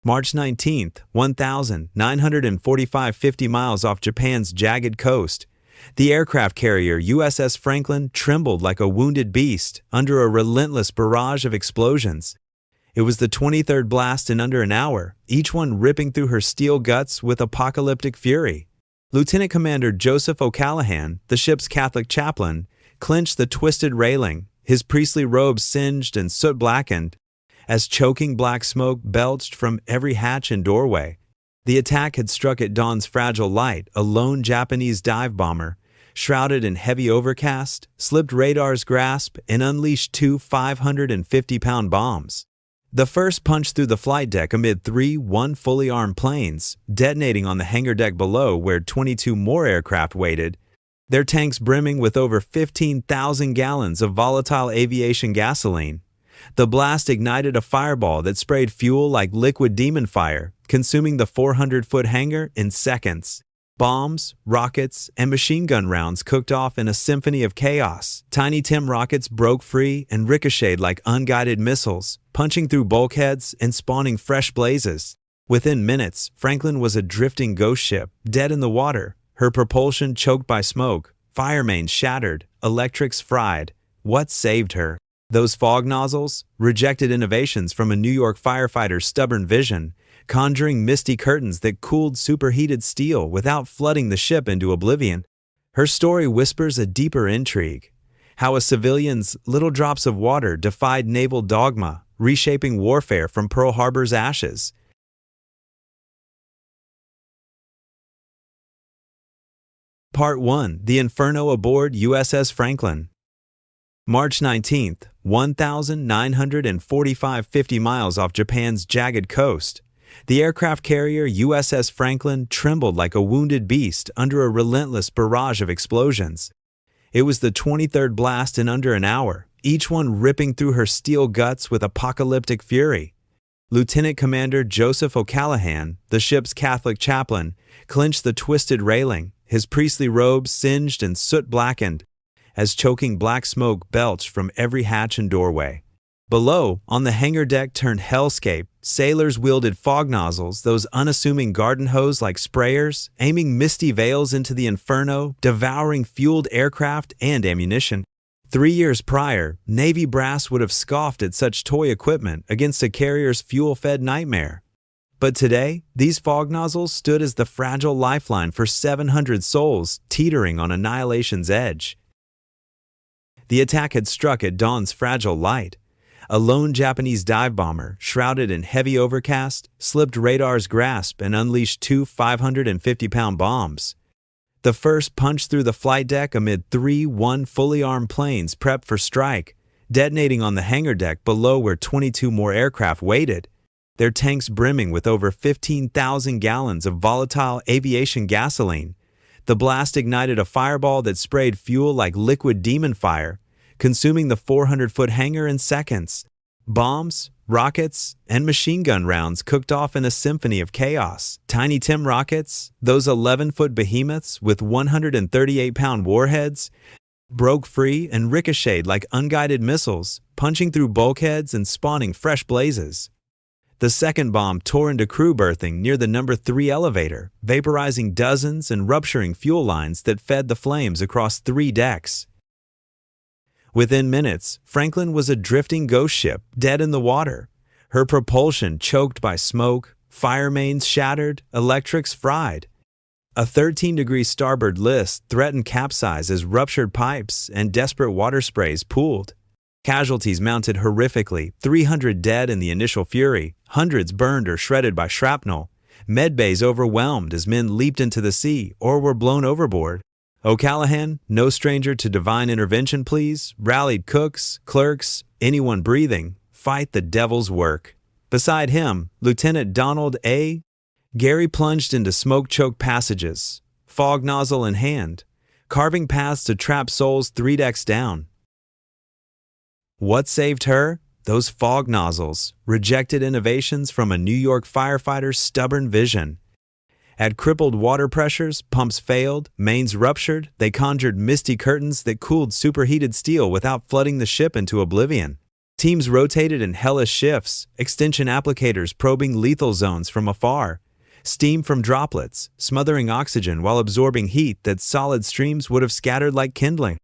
March 19, 1945, 50 miles off Japan's jagged coast, the aircraft carrier USS Franklin trembled like a wounded beast under a relentless barrage of explosions. It was the 23rd blast in under an hour, each one ripping through her steel guts with apocalyptic fury. Lieutenant Commander Joseph O'Callahan, the ship's Catholic chaplain, clenched the twisted railing, his priestly robes singed and soot-blackened, as choking black smoke belched from every hatch and doorway. The attack had struck at dawn's fragile light. A lone Japanese dive bomber, shrouded in heavy overcast, slipped radar's grasp and unleashed two 550-pound bombs. The first punched through the flight deck amid three fully armed planes, detonating on the hangar deck below where 22 more aircraft waited, their tanks brimming with over 15,000 gallons of volatile aviation gasoline. The blast ignited a fireball that sprayed fuel like liquid demon fire, consuming the 400-foot hangar in seconds. Bombs, rockets, and machine gun rounds cooked off in a symphony of chaos. Tiny Tim rockets broke free and ricocheted like unguided missiles, punching through bulkheads and spawning fresh blazes. Within minutes, Franklin was a drifting ghost ship, dead in the water, her propulsion choked by smoke, fire mains shattered, electrics fried. What saved her? Those fog nozzles, rejected innovations from a New York firefighter's stubborn vision, conjuring misty curtains that cooled superheated steel without flooding the ship into oblivion. Her story whispers a deeper intrigue, how a civilian's little drops of water defied naval dogma, reshaping warfare from Pearl Harbor's ashes. Part 1. The Inferno aboard USS Franklin. March 19, 1945, 50 miles off Japan's jagged coast, the aircraft carrier USS Franklin trembled like a wounded beast under a relentless barrage of explosions. It was the 23rd blast in under an hour, each one ripping through her steel guts with apocalyptic fury. Lieutenant Commander Joseph O'Callahan, the ship's Catholic chaplain, clenched the twisted railing, his priestly robes singed and soot-blackened, as choking black smoke belched from every hatch and doorway. Below, on the hangar deck turned hellscape, sailors wielded fog nozzles, those unassuming garden hose like sprayers, aiming misty veils into the inferno, devouring fueled aircraft and ammunition. 3 years prior, Navy brass would have scoffed at such toy equipment against a carrier's fuel-fed nightmare. But today, these fog nozzles stood as the fragile lifeline for 700 souls teetering on annihilation's edge. The attack had struck at dawn's fragile light. A lone Japanese dive bomber, shrouded in heavy overcast, slipped radar's grasp and unleashed two 550-pound bombs. The first punched through the flight deck amid three fully armed planes prepped for strike, detonating on the hangar deck below where 22 more aircraft waited, their tanks brimming with over 15,000 gallons of volatile aviation gasoline. The blast ignited a fireball that sprayed fuel like liquid demon fire, consuming the 400-foot hangar in seconds. Bombs, rockets, and machine gun rounds cooked off in a symphony of chaos. Tiny Tim rockets, those 11-foot behemoths with 138-pound warheads, broke free and ricocheted like unguided missiles, punching through bulkheads and spawning fresh blazes. The second bomb tore into crew berthing near the No. 3 elevator, vaporizing dozens and rupturing fuel lines that fed the flames across 3 decks. Within minutes, Franklin was a drifting ghost ship, dead in the water, her propulsion choked by smoke, fire mains shattered, electrics fried. A 13-degree starboard list threatened capsize as ruptured pipes and desperate water sprays pooled. Casualties mounted horrifically, 300 dead in the initial fury, hundreds burned or shredded by shrapnel, medbays overwhelmed as men leaped into the sea or were blown overboard. O'Callahan, no stranger to divine intervention pleas, rallied cooks, clerks, anyone breathing, fight the devil's work. Beside him, Lieutenant Donald A. Gary plunged into smoke-choked passages, fog nozzle in hand, carving paths to trap souls 3 decks down. What saved her? Those fog nozzles, rejected innovations from a New York firefighter's stubborn vision. At crippled water pressures, pumps failed, mains ruptured, they conjured misty curtains that cooled superheated steel without flooding the ship into oblivion. Teams rotated in hellish shifts, extension applicators probing lethal zones from afar, steam from droplets, smothering oxygen while absorbing heat that solid streams would have scattered like kindling.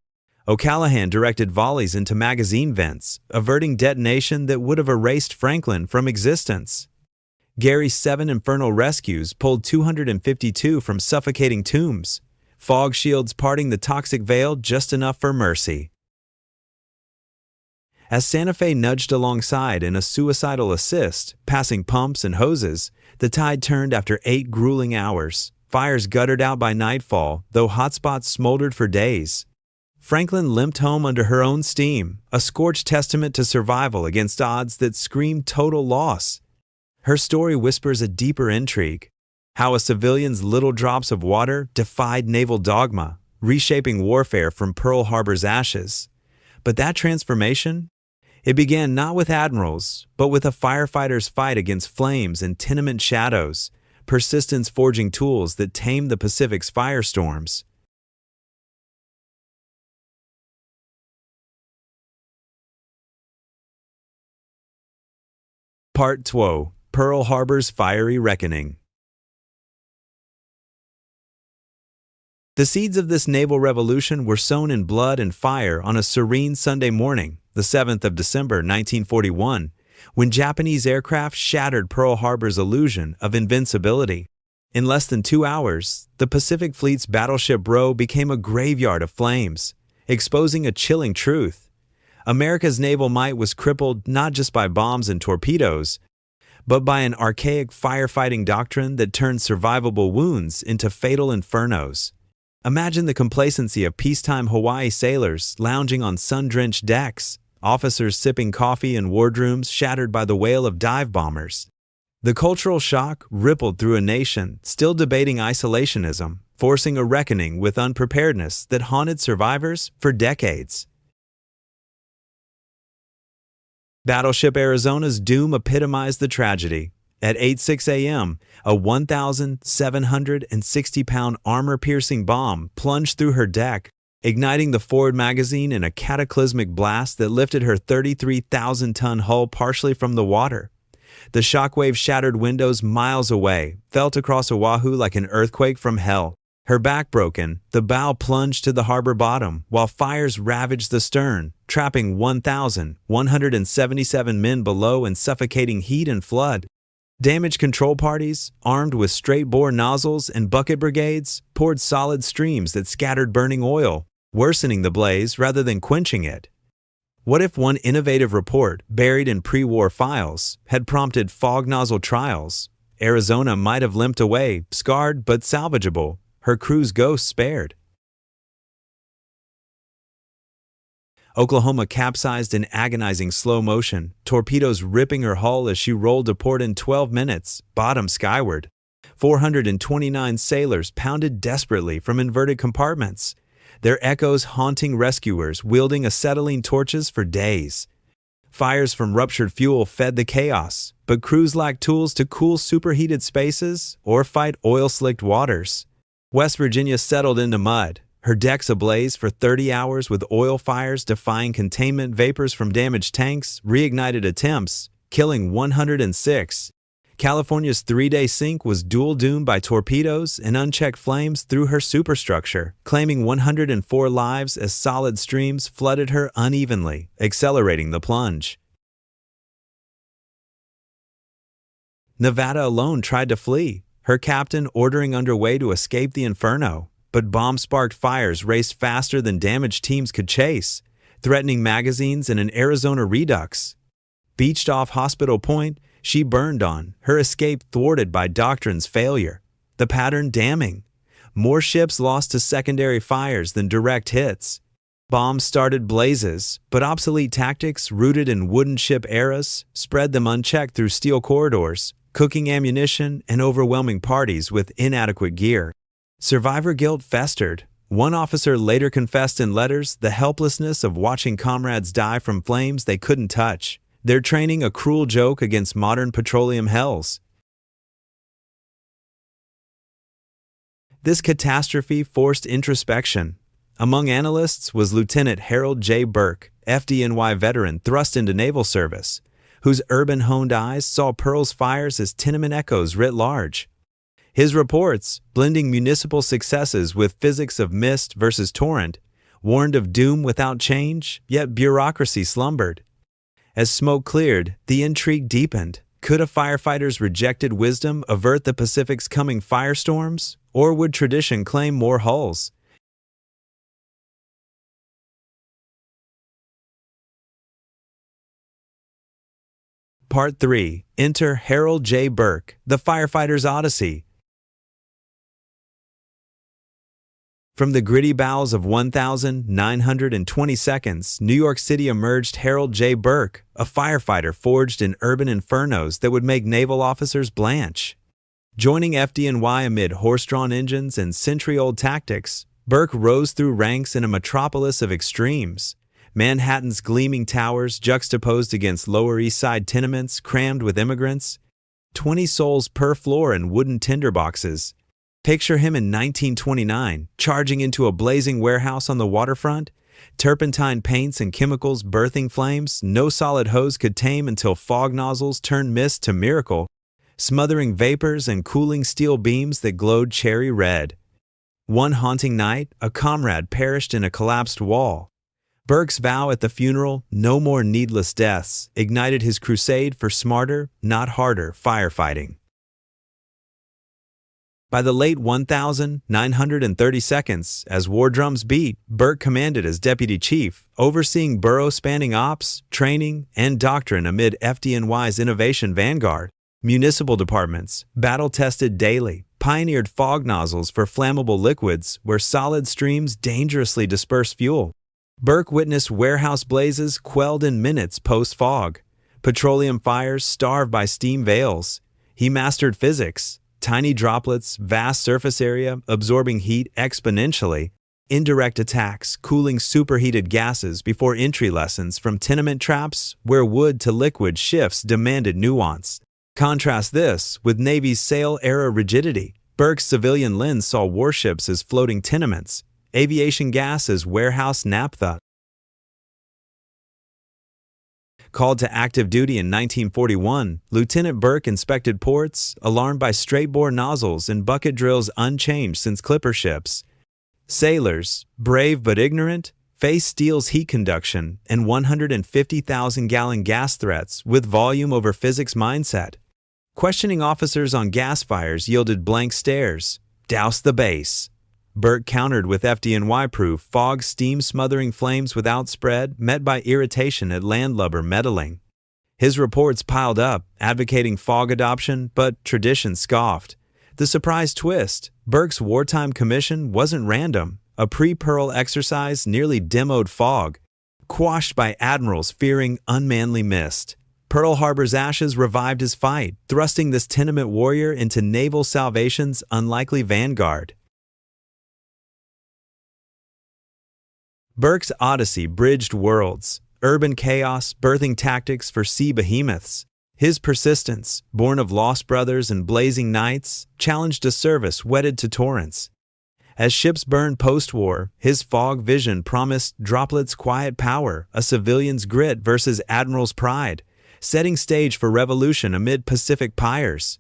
O'Callaghan directed volleys into magazine vents, averting detonation that would have erased Franklin from existence. Gary's 7 infernal rescues pulled 252 from suffocating tombs, fog shields parting the toxic veil just enough for mercy. As Santa Fe nudged alongside in a suicidal assist, passing pumps and hoses, the tide turned after 8 grueling hours. Fires guttered out by nightfall, though hotspots smoldered for days. Franklin limped home under her own steam, a scorched testament to survival against odds that screamed total loss. Her story whispers a deeper intrigue, how a civilian's little drops of water defied naval dogma, reshaping warfare from Pearl Harbor's ashes. But that transformation? It began not with admirals, but with a firefighter's fight against flames and tenement shadows, persistence forging tools that tamed the Pacific's firestorms. Part 2: Pearl Harbor's Fiery Reckoning. The seeds of this naval revolution were sown in blood and fire on a serene Sunday morning, the 7th of December 1941, when Japanese aircraft shattered Pearl Harbor's illusion of invincibility. In less than 2 hours, the Pacific Fleet's battleship row became a graveyard of flames, exposing a chilling truth. America's naval might was crippled not just by bombs and torpedoes, but by an archaic firefighting doctrine that turned survivable wounds into fatal infernos. Imagine the complacency of peacetime Hawaii sailors lounging on sun-drenched decks, officers sipping coffee in wardrooms shattered by the wail of dive bombers. The cultural shock rippled through a nation still debating isolationism, forcing a reckoning with unpreparedness that haunted survivors for decades. Battleship Arizona's doom epitomized the tragedy. At 8:06 a.m., a 1,760-pound armor-piercing bomb plunged through her deck, igniting the forward magazine in a cataclysmic blast that lifted her 33,000-ton hull partially from the water. The shockwave shattered windows miles away, felt across Oahu like an earthquake from hell. Her back broken, the bow plunged to the harbor bottom, while fires ravaged the stern, trapping 1,177 men below in suffocating heat and flood. Damage control parties, armed with straight-bore nozzles and bucket brigades, poured solid streams that scattered burning oil, worsening the blaze rather than quenching it. What if one innovative report, buried in pre-war files, had prompted fog nozzle trials? Arizona might have limped away, scarred but salvageable, her crew's ghost spared. Oklahoma capsized in agonizing slow motion, torpedoes ripping her hull as she rolled to port in 12 minutes, bottom skyward. 429 sailors pounded desperately from inverted compartments, their echoes haunting rescuers wielding acetylene torches for days. Fires from ruptured fuel fed the chaos, but crews lacked tools to cool superheated spaces or fight oil-slicked waters. West Virginia settled into mud, her decks ablaze for 30 hours with oil fires defying containment vapors from damaged tanks, reignited attempts, killing 106. California's 3-day sink was dual-doomed by torpedoes and unchecked flames through her superstructure, claiming 104 lives as solid streams flooded her unevenly, accelerating the plunge. Nevada alone tried to flee, her captain ordering underway to escape the inferno. But bomb-sparked fires raced faster than damaged teams could chase, threatening magazines in an Arizona redux. Beached off Hospital Point, she burned on, her escape thwarted by Doctrine's failure, the pattern damning. More ships lost to secondary fires than direct hits. Bombs started blazes, but obsolete tactics rooted in wooden ship eras spread them unchecked through steel corridors, cooking ammunition and overwhelming parties with inadequate gear. Survivor guilt festered. One officer later confessed in letters the helplessness of watching comrades die from flames they couldn't touch, their training a cruel joke against modern petroleum hells. This catastrophe forced introspection. Among analysts was Lieutenant Harold J. Burke, FDNY veteran thrust into naval service, whose urban-honed eyes saw Pearl's fires as tenement echoes writ large. His reports, blending municipal successes with physics of mist versus torrent, warned of doom without change, yet bureaucracy slumbered. As smoke cleared, the intrigue deepened. Could a firefighter's rejected wisdom avert the Pacific's coming firestorms, or would tradition claim more hulls? Part 3. Enter Harold J. Burke, The Firefighter's Odyssey. From the gritty bowels of 1,920 seconds, New York City emerged Harold J. Burke, a firefighter forged in urban infernos that would make naval officers blanch. Joining FDNY amid horse-drawn engines and century-old tactics, Burke rose through ranks in a metropolis of extremes. Manhattan's gleaming towers juxtaposed against Lower East Side tenements crammed with immigrants, 20 souls per floor in wooden tinderboxes. Picture him in 1929, charging into a blazing warehouse on the waterfront, turpentine paints and chemicals birthing flames no solid hose could tame until fog nozzles turned mist to miracle, smothering vapors and cooling steel beams that glowed cherry red. One haunting night, a comrade perished in a collapsed wall. Burke's vow at the funeral, "No more needless deaths," ignited his crusade for smarter, not harder, firefighting. By the late 1930 seconds, as war drums beat, Burke commanded as deputy chief, overseeing borough-spanning ops, training, and doctrine amid FDNY's innovation vanguard. Municipal departments, battle-tested daily, pioneered fog nozzles for flammable liquids where solid streams dangerously disperse fuel. Burke witnessed warehouse blazes quelled in minutes post-fog, petroleum fires starved by steam veils. He mastered physics. Tiny droplets, vast surface area, absorbing heat exponentially, indirect attacks, cooling superheated gases before entry lessons from tenement traps where wood to liquid shifts demanded nuance. Contrast this with Navy's sail-era rigidity. Burke's civilian lens saw warships as floating tenements, aviation gas as warehouse naphtha. Called to active duty in 1941, Lieutenant Burke inspected ports, alarmed by straight-bore nozzles and bucket drills unchanged since clipper ships. Sailors, brave but ignorant, faced steel's heat conduction and 150,000-gallon gas threats with volume over physics mindset. Questioning officers on gas fires yielded blank stares. Douse the base. Burke countered with FDNY-proof fog steam smothering flames without spread, met by irritation at landlubber meddling. His reports piled up, advocating fog adoption, but tradition scoffed. The surprise twist: Burke's wartime commission wasn't random. A pre-Pearl exercise nearly demoed fog, quashed by admirals fearing unmanly mist. Pearl Harbor's ashes revived his fight, thrusting this tenement warrior into naval salvation's unlikely vanguard. Burke's Odyssey bridged worlds, urban chaos birthing tactics for sea behemoths. His persistence, born of lost brothers and blazing nights, challenged a service wedded to torrents. As ships burned post-war, his fog vision promised droplets' quiet power, a civilian's grit versus admiral's pride, setting stage for revolution amid Pacific pyres.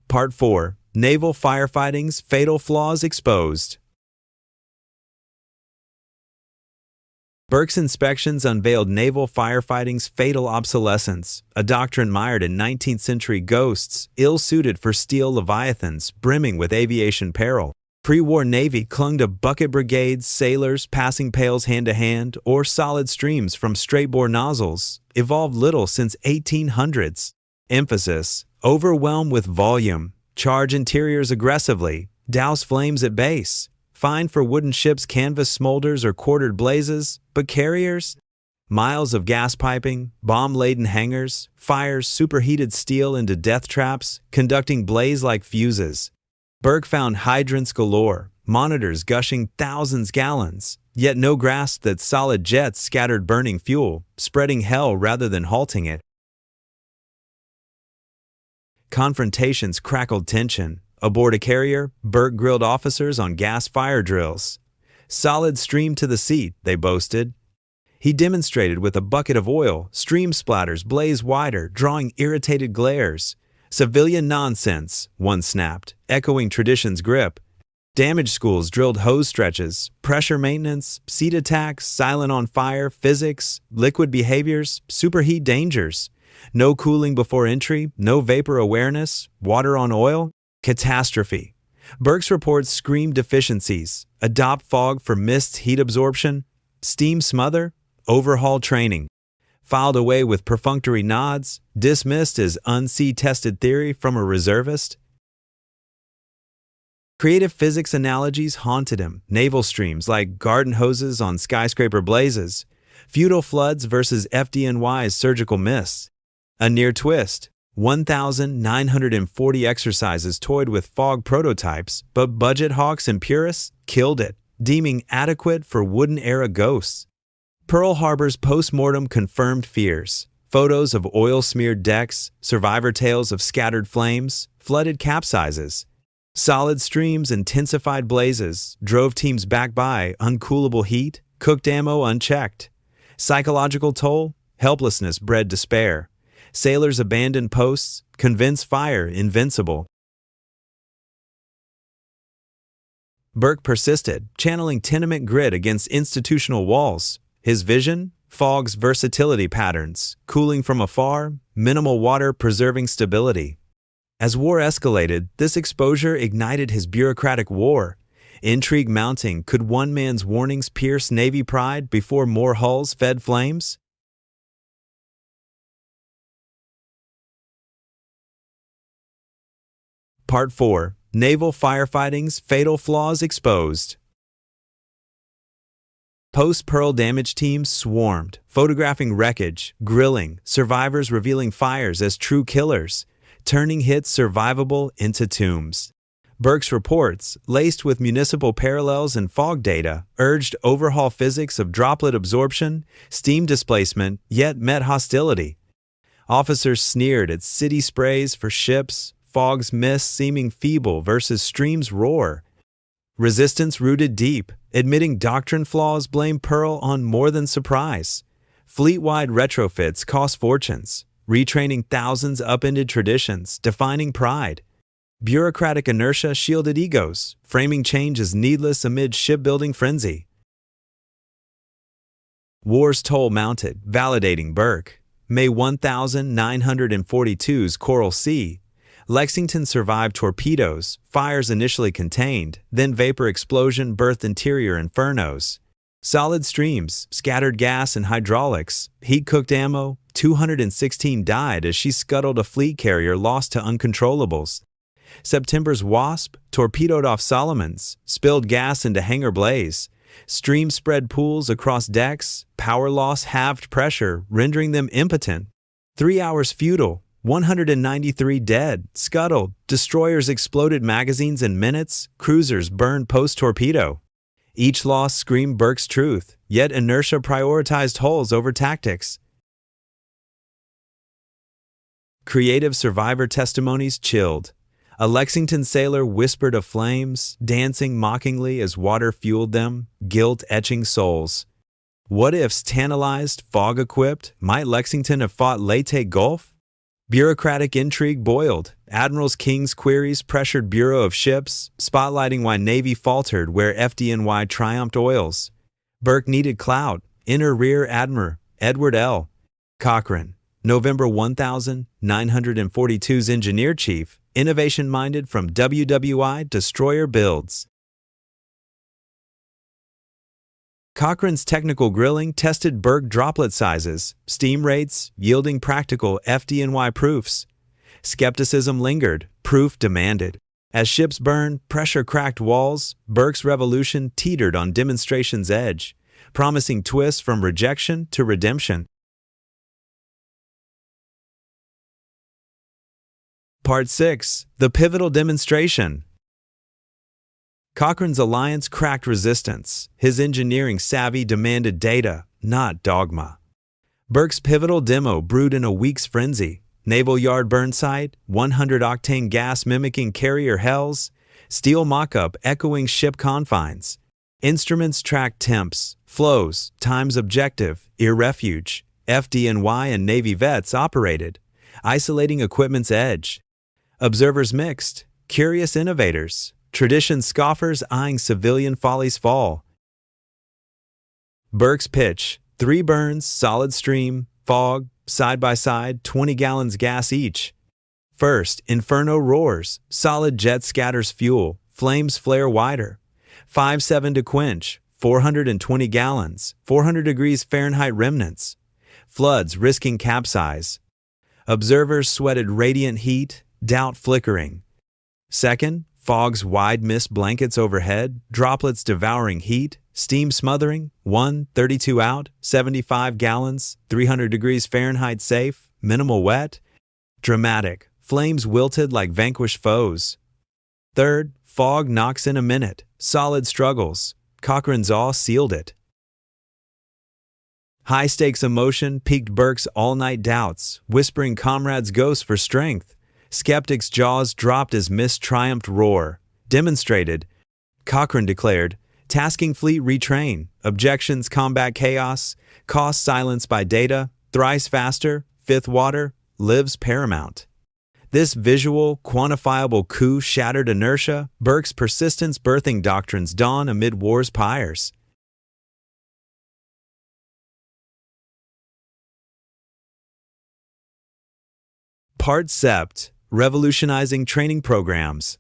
Part 4. Naval Firefighting's Fatal Flaws Exposed. Burke's inspections unveiled naval firefighting's fatal obsolescence, a doctrine mired in 19th century ghosts, ill-suited for steel leviathans, brimming with aviation peril. Pre-war Navy clung to bucket brigades, sailors passing pails hand-to-hand, or solid streams from straight-bore nozzles, evolved little since 1800s. Emphasis: overwhelm with volume, charge interiors aggressively, douse flames at base. Fine for wooden ships' canvas smolders or quartered blazes, but carriers? Miles of gas piping, bomb-laden hangars, fires superheated steel into death traps, conducting blaze like fuses. Burke found hydrants galore, monitors gushing thousands gallons, yet no grasp that solid jets scattered burning fuel, spreading hell rather than halting it. Confrontations crackled tension. Aboard a carrier, Burke grilled officers on gas fire drills. Solid stream to the seat, they boasted. He demonstrated with a bucket of oil, stream splatters blaze wider, drawing irritated glares. Civilian nonsense, one snapped, echoing tradition's grip. Damage schools drilled hose stretches, pressure maintenance, seat attacks, silent on fire, physics, liquid behaviors, superheat dangers. No cooling before entry, no vapor awareness, water on oil, catastrophe. Burke's reports screamed deficiencies, adopt fog for mist heat absorption, steam smother, overhaul training. Filed away with perfunctory nods, dismissed as unsea-tested theory from a reservist. Creative physics analogies haunted him, naval streams like garden hoses on skyscraper blazes, feudal floods versus FDNY's surgical mists. A near twist, 1,940 exercises toyed with fog prototypes, but budget hawks and purists killed it, deeming adequate for wooden-era ghosts. Pearl Harbor's post-mortem confirmed fears. Photos of oil-smeared decks, survivor tales of scattered flames, flooded capsizes. Solid streams intensified blazes, drove teams back by uncoolable heat, cooked ammo unchecked. Psychological toll, helplessness bred despair. Sailors abandoned posts, convinced fire invincible. Burke persisted, channeling tenement grit against institutional walls. His vision? Fog's versatility patterns, cooling from afar, minimal water preserving stability. As war escalated, this exposure ignited his bureaucratic war. Intrigue mounting, could one man's warnings pierce Navy pride before more hulls fed flames? Part 4. Naval Firefighting's Fatal Flaws Exposed. Post-Pearl damage teams swarmed, photographing wreckage, grilling, survivors revealing fires as true killers, turning hits survivable into tombs. Burke's reports, laced with municipal parallels and fog data, urged overhaul physics of droplet absorption, steam displacement, yet met hostility. Officers sneered at city sprays for ships, fog's mist seeming feeble versus stream's roar. Resistance rooted deep, admitting doctrine flaws blamed Pearl on more than surprise. Fleet-wide retrofits cost fortunes, retraining thousands upended traditions, defining pride. Bureaucratic inertia shielded egos, framing change as needless amid shipbuilding frenzy. War's toll mounted, validating Burke. May 1942's Coral Sea. Lexington survived torpedoes, fires initially contained, then vapor explosion birthed interior infernos. Solid streams, scattered gas and hydraulics, heat-cooked ammo, 216 died as she scuttled a fleet carrier lost to uncontrollables. September's Wasp torpedoed off Solomons, spilled gas into hangar blaze. Stream spread pools across decks, power loss halved pressure, rendering them impotent. 3 hours futile. 193 dead, scuttled, destroyers exploded magazines in minutes, cruisers burned post-torpedo. Each loss screamed Burke's truth, yet inertia prioritized hulls over tactics. Creative survivor testimonies chilled. A Lexington sailor whispered of flames, dancing mockingly as water fueled them, guilt etching souls. What ifs tantalized, fog-equipped, might Lexington have fought Leyte Gulf? Bureaucratic intrigue boiled. Admirals King's queries pressured Bureau of Ships, spotlighting why Navy faltered where FDNY triumphed oils. Burke needed clout. Inner Rear Admiral Edward L. Cochrane, November 1942's engineer chief, innovation-minded from WWII destroyer builds. Cochrane's technical grilling tested Burke droplet sizes, steam rates, yielding practical FDNY proofs. Skepticism lingered, proof demanded. As ships burned, pressure cracked walls, Burke's revolution teetered on demonstration's edge, promising twists from rejection to redemption. Part 6. The Pivotal Demonstration. Cochrane's alliance cracked resistance. His engineering savvy demanded data, not dogma. Burke's pivotal demo brewed in a week's frenzy. Naval Yard burn site, 100-octane gas mimicking carrier hells, steel mock-up echoing ship confines. Instruments track temps, flows, times objective, air refuge. FDNY and Navy vets operated, isolating equipment's edge. Observers mixed, curious innovators, tradition scoffers eyeing civilian follies fall. Burke's pitch, 3 burns, solid stream, fog, side by side, 20 gallons gas each. First, inferno roars, solid jet scatters fuel, flames flare wider. 5-7 to quench, 420 gallons, 400 degrees Fahrenheit remnants. Floods risking capsize. Observers sweated radiant heat, doubt flickering. Second, fog's wide mist blankets overhead, droplets devouring heat, steam smothering, 32 out, 75 gallons, 300 degrees Fahrenheit safe, minimal wet. Dramatic, flames wilted like vanquished foes. Third, fog knocks in a minute, solid struggles. Cochrane's awe sealed it. High-stakes emotion piqued Burke's all-night doubts, whispering comrades' ghosts for strength. Skeptics' jaws dropped as mist triumphed roar. Demonstrated, Cochrane declared, tasking fleet retrain, objections combat chaos, cost silence by data, thrice faster, fifth water, lives paramount. This visual, quantifiable coup shattered inertia, Burke's persistence birthing Doctrine's dawn amid war's pyres. Part Sept, Revolutionizing Training Programs.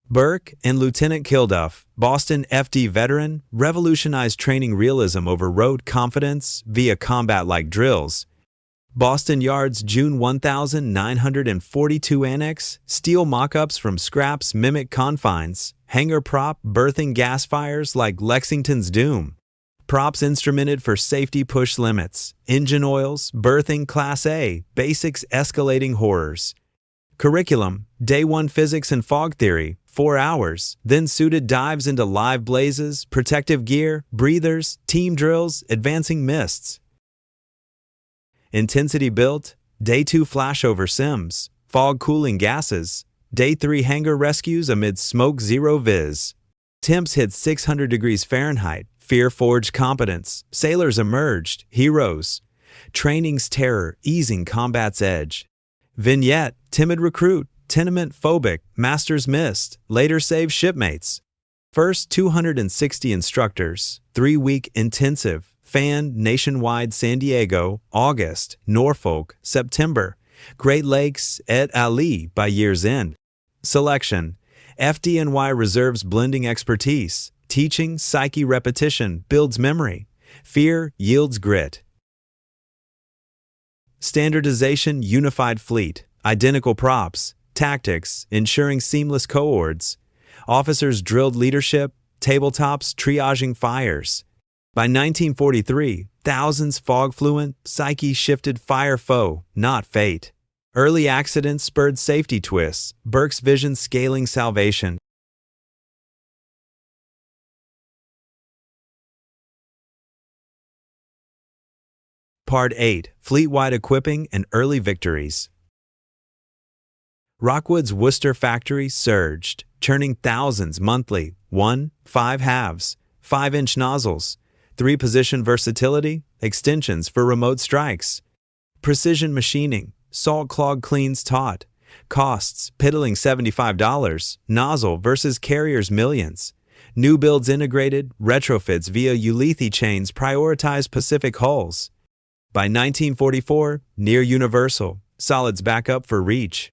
Burke and Lieutenant Kilduff, Boston FD veteran, revolutionized training realism over rote confidence via combat-like drills. Boston Yard's June 1942 annex, steel mock-ups from scraps mimic confines, hangar prop birthing gas fires like Lexington's doom. Props instrumented for safety push limits, engine oils, birthing Class A, basics escalating horrors. Curriculum, Day 1 physics and fog theory, 4 hours, then suited dives into live blazes, protective gear, breathers, team drills, advancing mists. Intensity built, Day 2 flashover sims, fog cooling gases, Day 3 hangar rescues amid smoke zero viz. Temps hit 600 degrees Fahrenheit, fear forged competence, sailors emerged, heroes. Training's terror easing combat's edge. Vignette, timid recruit, tenement phobic, masters missed, later saved shipmates. First 260 instructors, 3-week intensive, fanned nationwide San Diego, August, Norfolk, September, Great Lakes, et al. By year's end. Selection, FDNY reserves blending expertise, teaching, psyche repetition, builds memory, fear yields grit. Standardization, unified fleet, identical props, tactics, ensuring seamless coords. Officers drilled leadership, tabletops triaging fires. By 1943, thousands fog-fluent, psyche shifted fire foe, not fate. Early accidents spurred safety twists, Burke's vision scaling salvation. Part 8, Fleet-wide equipping and early victories. Rockwood's Worcester factory surged, churning thousands monthly, 5 halves, 5-inch nozzles, 3-position versatility, extensions for remote strikes. Precision machining, salt clog cleans taught. Costs, piddling $75, nozzle versus carrier's millions. New builds integrated, retrofits via Ulithi chains prioritize Pacific hulls. By 1944, near universal, solids backup for reach.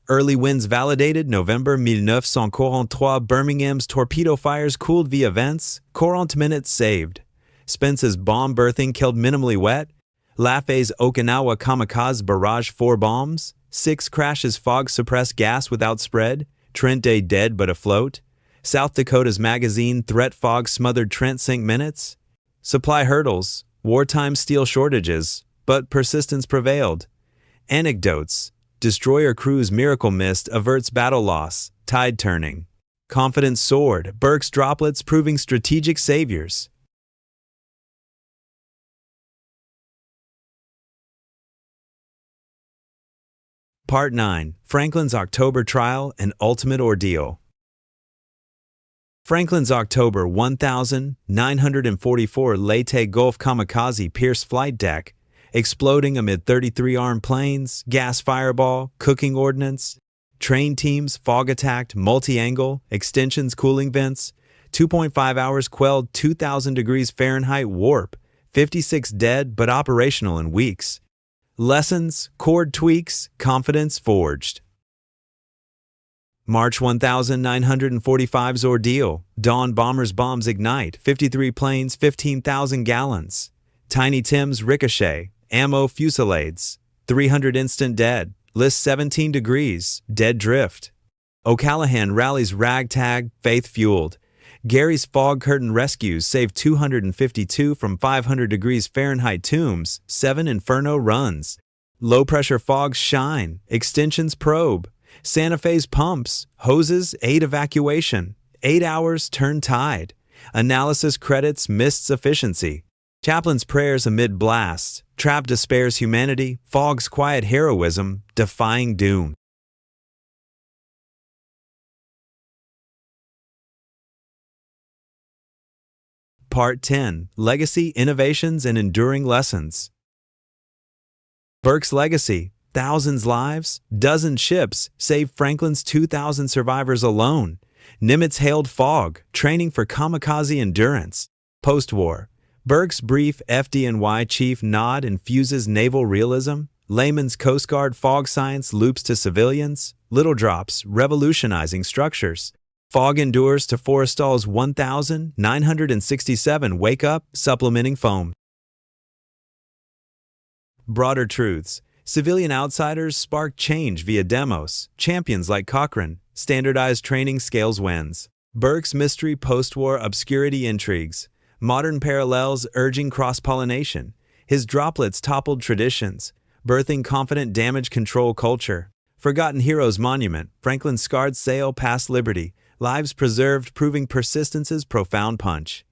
Early wins validated November 1943 Birmingham's torpedo fires cooled via vents, 40 minutes saved. Spence's bomb berthing killed minimally wet. Lafay's Okinawa kamikaze barrage 4 bombs. 6 crashes fog suppressed gas without spread. Trent Day dead but afloat. South Dakota's magazine threat fog smothered Trent sink minutes. Supply hurdles, wartime steel shortages, but persistence prevailed. Anecdotes. Destroyer crew's miracle mist averts battle loss, tide turning. Confidence soared, Burke's droplets proving strategic saviors. Part 9. Franklin's October Trial and Ultimate Ordeal. Franklin's October 1944 Leyte Gulf kamikaze pierced flight deck, exploding amid 33 armed planes, gas fireball, cooking ordnance, train teams, fog-attacked, multi-angle, extensions, cooling vents, 2.5 hours quelled 2,000 degrees Fahrenheit warp, 56 dead but operational in weeks. Lessons, chord tweaks, confidence forged. March 1945's Ordeal. Dawn bombers bombs ignite, 53 planes, 15,000 gallons. Tiny Tim's ricochet, ammo fusillades, 300 instant dead, list 17 degrees, dead drift. O'Callahan rallies ragtag, faith-fueled. Gary's fog curtain rescues save 252 from 500 degrees Fahrenheit tombs, 7 inferno runs. Low-pressure fogs shine, extensions probe. Santa Fe's pumps, hoses aid evacuation. 8 hours turn tide. Analysis credits mist's efficiency. Chaplain's prayers amid blasts. Trap despairs humanity. Fog's quiet heroism, defying doom. Part 10. Legacy, Innovations, and Enduring Lessons. Burke's legacy. Thousands lives, dozens ships, saved Franklin's 2,000 survivors alone. Nimitz hailed fog, training for kamikaze endurance. Post-war. Burke's brief FDNY chief nod infuses naval realism. Layman's Coast Guard fog science loops to civilians. Little drops, revolutionizing structures. Fog endures to Forrestal's 1,967 wake up, supplementing foam. Broader truths. Civilian outsiders spark change via demos. Champions like Cochrane. Standardized training scales wins. Burke's mystery post-war obscurity intrigues. Modern parallels urging cross-pollination. His droplets toppled traditions, birthing confident damage control culture. Forgotten heroes monument. Franklin's scarred sail past liberty. Lives preserved proving persistence's profound punch.